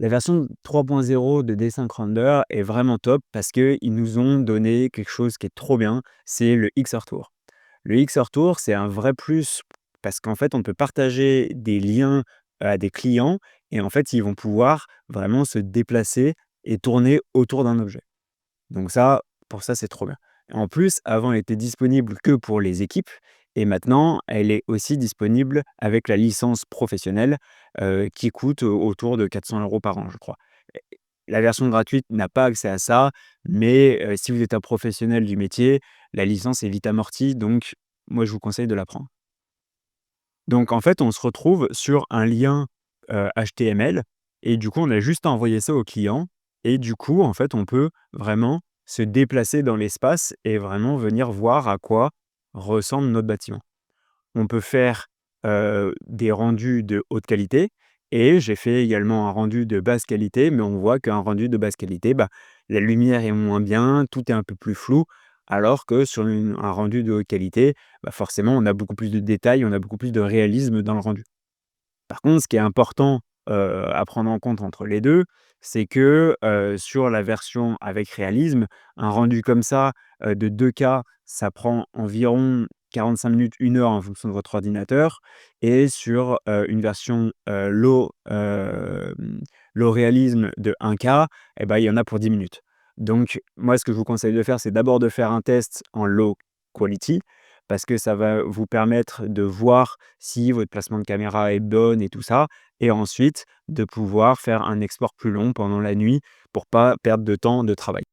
La version 3.0 de Desync Render est vraiment top parce qu'ils nous ont donné quelque chose qui est trop bien, c'est le X-Retour. Le X-Retour, c'est un vrai plus parce qu'en fait, on peut partager des liens à des clients et en fait, ils vont pouvoir vraiment se déplacer et tourner autour d'un objet. Donc ça, pour ça, c'est trop bien. En plus, avant, elle était disponible que pour les équipes et maintenant, elle est aussi disponible avec la licence professionnelle, qui coûte, autour de 400 € par an, je crois. Et la version gratuite n'a pas accès à ça, mais si vous êtes un professionnel du métier, la licence est vite amortie, donc moi, je vous conseille de la prendre. Donc en fait, on se retrouve sur un lien, HTML et du coup, on a juste à envoyer ça au client et du coup, en fait, on peut vraiment se déplacer dans l'espace et vraiment venir voir à quoi ressemble notre bâtiment. On peut faire, des rendus de haute qualité et j'ai fait également un rendu de basse qualité, mais on voit qu'un rendu de basse qualité, bah, la lumière est moins bien, tout est un peu plus flou, alors que sur un rendu de haute qualité, bah, forcément, on a beaucoup plus de détails, on a beaucoup plus de réalisme dans le rendu. Par contre, ce qui est important, à prendre en compte entre les 2, c'est que, sur la version avec réalisme, un rendu comme ça, de 2K, ça prend environ 45 minutes, 1 heure en fonction de votre ordinateur et sur, une version, low réalisme de 1K et ben, il y en a pour 10 minutes. Donc moi, ce que je vous conseille de faire, c'est d'abord de faire un test en low quality parce que ça va vous permettre de voir si votre placement de caméra est bonne et tout ça et ensuite de pouvoir faire un export plus long pendant la nuit pour pas perdre de temps de travail.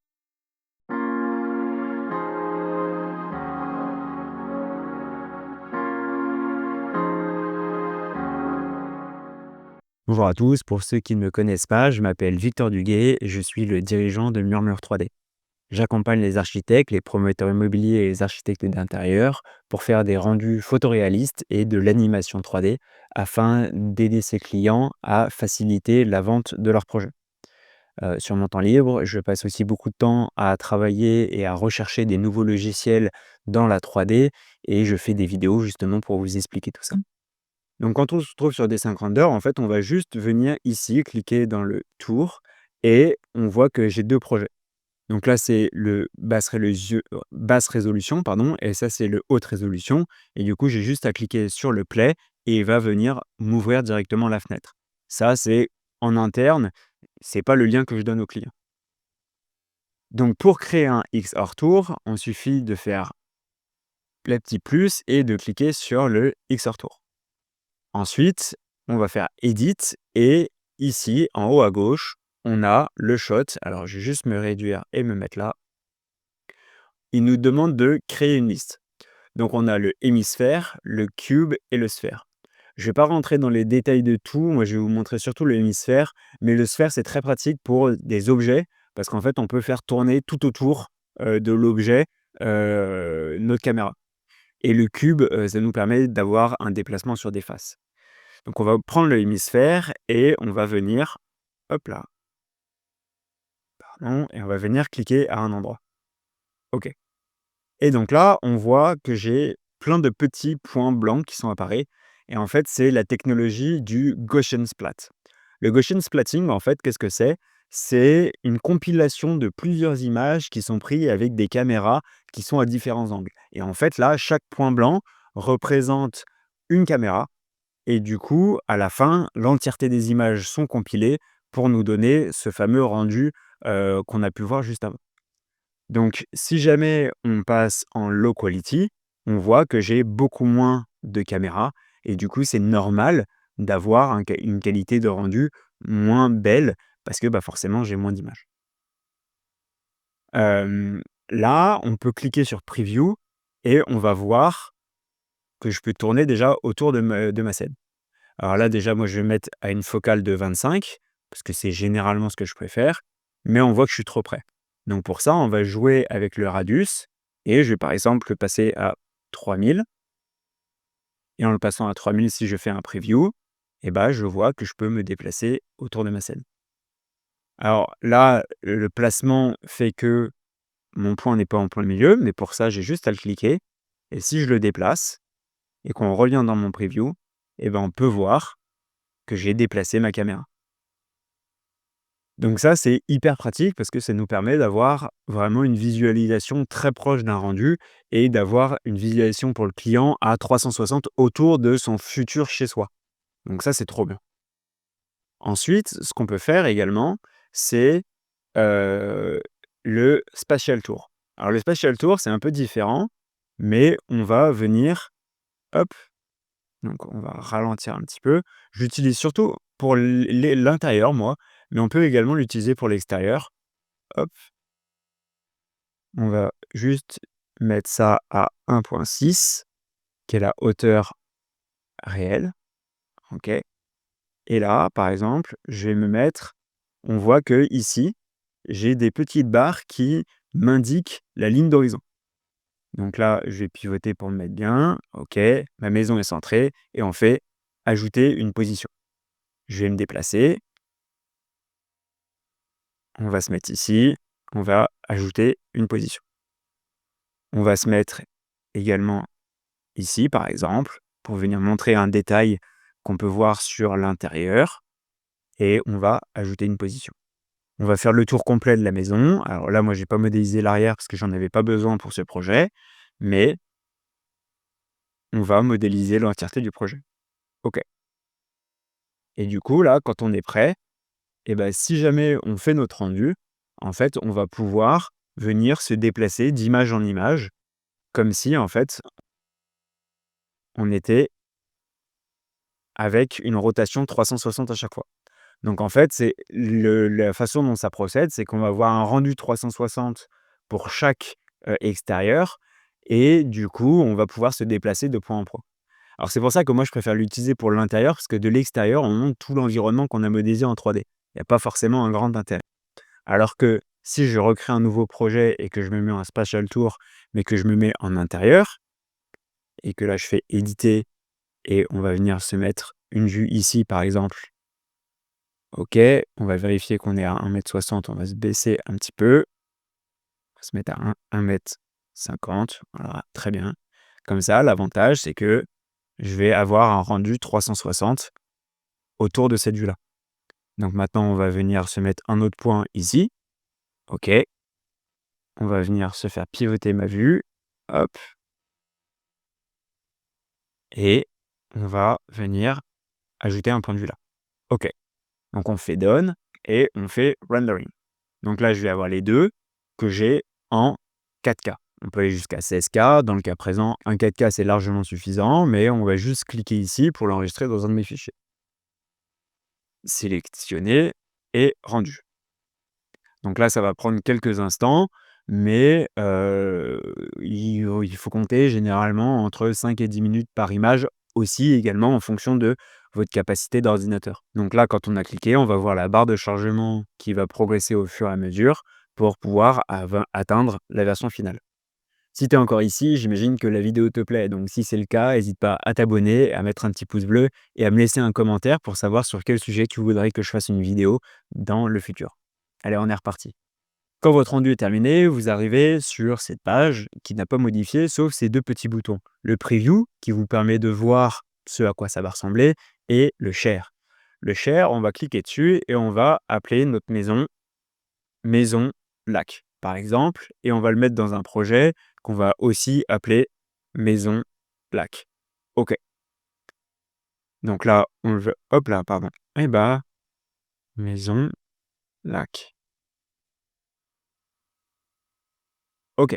Bonjour à tous, pour ceux qui ne me connaissent pas, je m'appelle Victor Duguay et je suis le dirigeant de Murmure 3D. J'accompagne les architectes, les promoteurs immobiliers et les architectes d'intérieur pour faire des rendus photoréalistes et de l'animation 3D afin d'aider ces clients à faciliter la vente de leurs projets. Sur mon temps libre, je passe aussi beaucoup de temps à travailler et à rechercher des nouveaux logiciels dans la 3D et je fais des vidéos justement pour vous expliquer tout ça. Donc quand on se trouve sur des grandeur, en fait, on va juste venir ici, cliquer dans le tour et on voit que j'ai 2 projets. Donc là, c'est le basse résolution, pardon, et ça, c'est le haute résolution et du coup, j'ai juste à cliquer sur le play et il va venir m'ouvrir directement la fenêtre. Ça, c'est en interne, c'est pas le lien que je donne au client. Donc pour créer un X hors tour, on suffit de faire le petit plus et de cliquer sur le X hors tour. Ensuite, on va faire Edit et ici, en haut à gauche, on a le shot. Alors, je vais juste me réduire et me mettre là. Il nous demande de créer une liste. Donc, on a le hémisphère, le cube et le sphère. Je ne vais pas rentrer dans les détails de tout. Moi, je vais vous montrer surtout le hémisphère. Mais le sphère, c'est très pratique pour des objets parce qu'en fait, on peut faire tourner tout autour de l'objet notre caméra. Et le cube, ça nous permet d'avoir un déplacement sur des faces. Donc on va prendre le hémisphère et on va venir, hop là, pardon, et on va venir cliquer à un endroit. OK. Et donc là, on voit que j'ai plein de petits points blancs qui sont apparus et en fait, c'est la technologie du Gaussian splat. Le Gaussian splatting, en fait, qu'est-ce que c'est? C'est une compilation de plusieurs images qui sont prises avec des caméras qui sont à différents angles. Et en fait, là, chaque point blanc représente une caméra. Et du coup, à la fin, l'entièreté des images sont compilées pour nous donner ce fameux rendu, qu'on a pu voir juste avant. Donc si jamais on passe en low quality, on voit que j'ai beaucoup moins de caméras et du coup, c'est normal d'avoir une qualité de rendu moins belle parce que, bah, forcément, j'ai moins d'images. Là, on peut cliquer sur preview et on va voir que je peux tourner déjà autour de ma scène. Alors là, déjà, moi, je vais mettre à une focale de 25 parce que c'est généralement ce que je préfère, mais on voit que je suis trop près. Donc pour ça, on va jouer avec le radius et je vais par exemple le passer à 3000 et en le passant à 3000, si je fais un preview, eh ben, je vois que je peux me déplacer autour de ma scène. Alors là, le placement fait que mon point n'est pas en plein milieu, mais pour ça, j'ai juste à le cliquer et si je le déplace et qu'on revient dans mon preview, eh ben, on peut voir que j'ai déplacé ma caméra. Donc ça, c'est hyper pratique parce que ça nous permet d'avoir vraiment une visualisation très proche d'un rendu et d'avoir une visualisation pour le client à 360 autour de son futur chez soi. Donc ça, c'est trop bien. Ensuite, ce qu'on peut faire également, c'est, heu, le spatial tour. Alors le spatial tour, c'est un peu différent, mais on va venir hop, donc on va ralentir un petit peu. J'utilise surtout pour l'intérieur moi, mais on peut également l'utiliser pour l'extérieur. Hop, on va juste mettre ça à 1,6 qui est la hauteur réelle, OK? Et là, par exemple, je vais me mettre on voit que ici, j'ai des petites barres qui m'indiquent la ligne d'horizon. Donc là, je vais pivoter pour me mettre bien. OK, ma maison est centrée et on fait ajouter une position. Je vais me déplacer, on va se mettre ici, on va ajouter une position. On va se mettre également ici, par exemple, pour venir montrer un détail qu'on peut voir sur l'intérieur et on va ajouter une position. On va faire le tour complet de la maison. Alors là, moi, j'ai pas modélisé l'arrière parce que j'en avais pas besoin pour ce projet, mais on va modéliser l'entièreté du projet. OK. Et du coup, là, quand on est prêt, et ben, si jamais on fait notre rendu, en fait, on va pouvoir venir se déplacer d'image en image, comme si, en fait, on était avec une rotation 360 à chaque fois. Donc en fait, c'est la façon dont ça procède, c'est qu'on va avoir un rendu 360 pour chaque, extérieur et du coup, on va pouvoir se déplacer de point en point. Alors c'est pour ça que moi je préfère l'utiliser pour l'intérieur parce que de l'extérieur, on montre tout l'environnement qu'on a modélisé en 3D. Il y a pas forcément un grand intérêt. Alors que si je recrée un nouveau projet et que je me mets en spatial tour, mais que je me mets en intérieur et que là je fais éditer et on va venir se mettre une vue ici par exemple. OK, on va vérifier qu'on est à 1,60 m, on va se baisser un petit peu. On va se mettre à 1,50 m, voilà, très bien. Comme ça, l'avantage, c'est que je vais avoir un rendu 360 autour de cette vue-là. Donc maintenant, on va venir se mettre un autre point ici. OK, on va venir se faire pivoter ma vue. Hop, et on va venir ajouter un point de vue là. OK, donc on fait done et on fait rendering. Donc là, je vais avoir les 2 que j'ai en 4K. On peut aller jusqu'à 16K. Dans le cas présent, un 4K, c'est largement suffisant, mais on va juste cliquer ici pour l'enregistrer dans un de mes fichiers. Sélectionner et rendu. Donc là, ça va prendre quelques instants, mais il faut compter généralement entre 5 et 10 minutes par image, aussi également en fonction de votre capacité d'ordinateur. Donc là, quand on a cliqué, on va voir la barre de chargement qui va progresser au fur et à mesure pour pouvoir atteindre la version finale. Si tu es encore ici, j'imagine que la vidéo te plaît, donc si c'est le cas, n'hésite pas à t'abonner, à mettre un petit pouce bleu et à me laisser un commentaire pour savoir sur quel sujet tu voudrais que je fasse une vidéo dans le futur. Allez, on est reparti. Quand votre rendu est terminé, vous arrivez sur cette page qui n'a pas modifié sauf ces 2 petits boutons. Le preview qui vous permet de voir ce à quoi ça va ressembler et le share. Le share, on va cliquer dessus et on va appeler notre maison, maison lac, par exemple, et on va le mettre dans un projet qu'on va aussi appeler maison lac. OK. Donc là, on veut hop là, pardon. Et bah, maison lac. OK.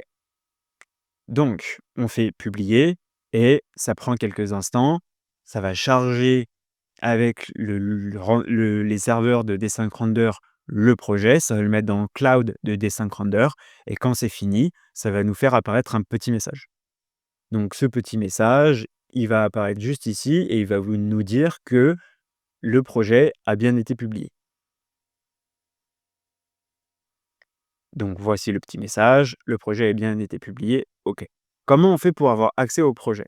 Donc, on fait publier et ça prend quelques instants. Ça va charger avec les serveurs de Desync Render le projet. Ça va le mettre dans le cloud de Desync Render et quand c'est fini, ça va nous faire apparaître un petit message. Donc ce petit message, il va apparaître juste ici et il va nous dire que le projet a bien été publié. Donc voici le petit message, le projet a bien été publié, OK. Comment on fait pour avoir accès au projet?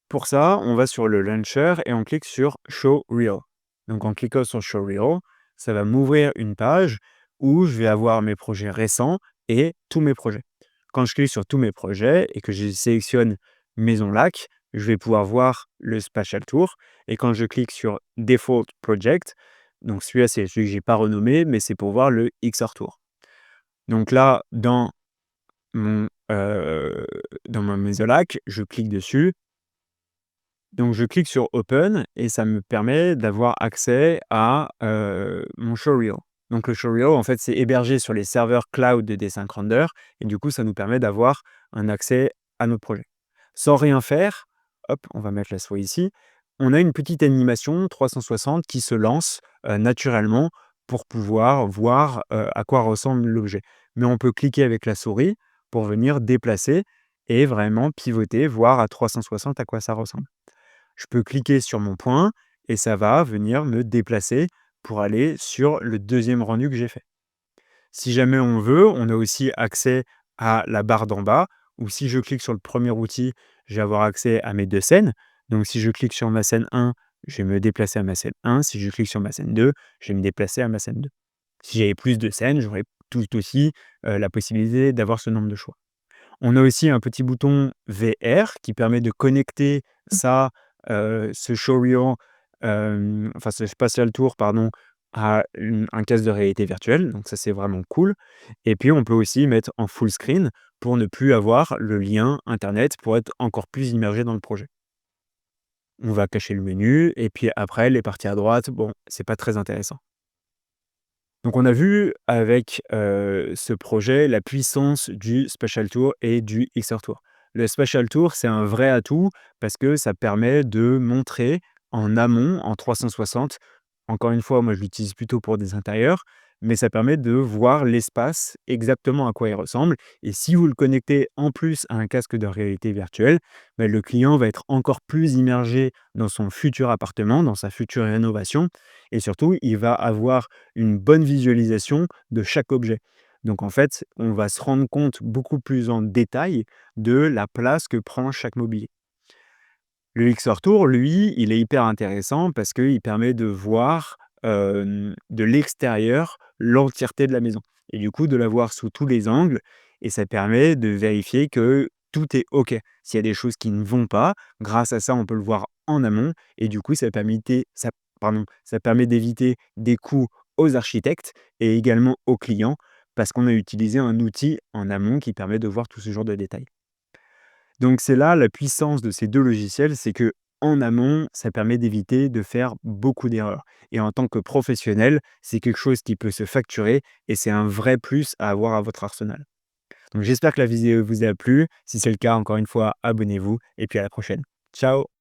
Pour ça, on va sur le launcher et on clique sur Show Reel. Donc en cliquant sur Show Reel, ça va m'ouvrir une page où je vais avoir mes projets récents et tous mes projets. Quand je clique sur tous mes projets et que je sélectionne Maison Lac, je vais pouvoir voir le Spatial Tour. Et quand je clique sur Default Project, Donc celui-là, c'est celui que j'ai pas renommé, mais c'est pour voir le Xrtour. Donc là, mon, heu, dans mon Mesolach, je clique dessus. Donc je clique sur Open et ça me permet d'avoir accès à, mon showreel. Donc le showreel, en fait, c'est hébergé sur les serveurs cloud de Desync Render et du coup, ça nous permet d'avoir un accès à notre projet. Sans rien faire, hop, on va mettre la souris ici, on a une petite animation 360 qui se lance, naturellement pour pouvoir voir, à quoi ressemble l'objet. Mais on peut cliquer avec la souris pour venir déplacer et vraiment pivoter, voir à 360 à quoi ça ressemble. Je peux cliquer sur mon point et ça va venir me déplacer pour aller sur le deuxième rendu que j'ai fait. Si jamais on veut, on a aussi accès à la barre d'en bas, où si je clique sur le premier outil, je vais avoir accès à mes 2 scènes. Donc si je clique sur ma scène 1, je vais me déplacer à ma scène 1. Si je clique sur ma scène 2, je vais me déplacer à ma scène 2. Si j'avais plus de scènes, j'aurais tout aussi, la possibilité d'avoir ce nombre de choix. On a aussi un petit bouton VR qui permet de connecter ça, ce showreel, enfin ce spatial tour pardon, à un casque de réalité virtuelle, donc ça c'est vraiment cool et puis on peut aussi mettre en full screen pour ne plus avoir le lien internet pour être encore plus immergé dans le projet. On va cacher le menu et puis après les parties à droite, bon, c'est pas très intéressant. Donc on a vu avec, ce projet la puissance du Spatial Tour et du Xrtour. Le Spatial Tour, c'est un vrai atout parce que ça permet de montrer en amont, en 360. Encore une fois, moi je l'utilise plutôt pour des intérieurs, mais ça permet de voir l'espace exactement à quoi il ressemble et si vous le connectez en plus à un casque de réalité virtuelle, bah, le client va être encore plus immergé dans son futur appartement, dans sa future rénovation et surtout il va avoir une bonne visualisation de chaque objet. Donc en fait, on va se rendre compte beaucoup plus en détail de la place que prend chaque mobilier. Le X-Retour, lui, il est hyper intéressant parce qu'il permet de voir, de l'extérieur l'entièreté de la maison et du coup de la voir sous tous les angles et ça permet de vérifier que tout est OK. S'il y a des choses qui ne vont pas, grâce à ça, on peut le voir en amont et du coup ça permet d'éviter des coûts aux architectes et également aux clients parce qu'on a utilisé un outil en amont qui permet de voir tout ce genre de détails. Donc c'est là la puissance de ces 2 logiciels, c'est que en amont, ça permet d'éviter de faire beaucoup d'erreurs et en tant que professionnel, c'est quelque chose qui peut se facturer et c'est un vrai plus à avoir à votre arsenal. Donc j'espère que la vidéo vous a plu. Si c'est le cas, encore une fois, abonnez-vous et puis à la prochaine. Ciao!